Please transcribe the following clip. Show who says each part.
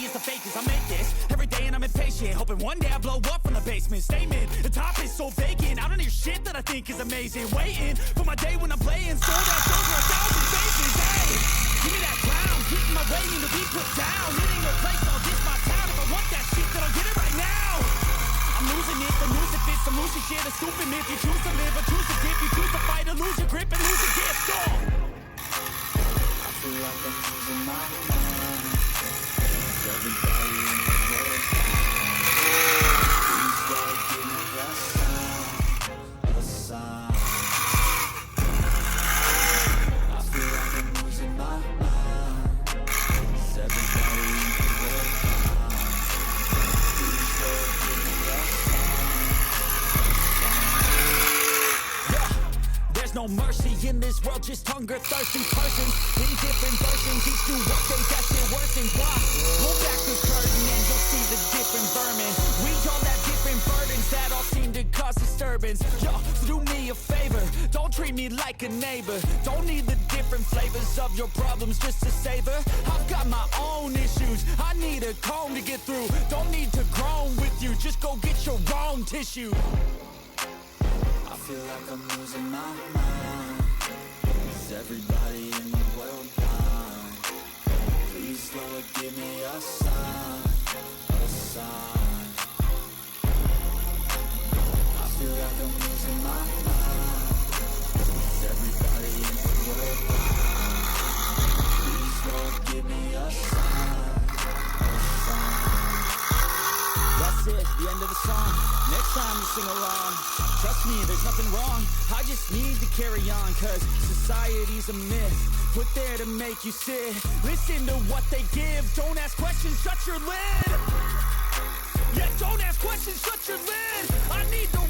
Speaker 1: is the fakest. I make this every day and I'm impatient, hoping one day I blow up from the basement. Statement, the top is so vacant. I don't hear shit that I think is amazing. Waiting for my day when I'm playing sold out shows for 1,000 faces. Hey, give me that crown, getting my way to be put down. It ain't no place, I'll diss my town. If I want that shit, then I'll get it right now. I'm losing it, the noose it fits, I'm losing shit. A stupid myth, you choose to live or choose to dip. You choose to fight or lose your grip and lose your gift. I feel like I'm losing my mind. Everybody in the world please God, give me a sign, a sign. I feel like I'm losing my mind. Everybody in the world please God, give me a sign, a sign. Yeah, there's no mercy in this world, just hunger, thirsty persons in different versions. Each new update that shit worsen. Why? Pull back the curtain and you'll see the different vermin. We all have different burdens that all seem to cause disturbance. Yo, so do me a favor, don't treat me like a neighbor. Don't need the different flavors of your problems just to savor. I've got my own issues, I need a comb to get through. Don't need to groan with you, just go get your own tissue. I feel like I'm losing my mind. Is everybody in the world blind? Please, Lord, give me a sign, a sign. I feel like I'm losing my mind. Is everybody in the world blind? Please, Lord, give me a sign, a sign. That's it, the end of the song. Next time you sing along, trust me, there's nothing wrong. I just need to carry on, cause society's a myth put there to make you sit. Listen to what they give. Don't ask questions, shut your lid. Yeah, don't ask questions, shut your lid. I need the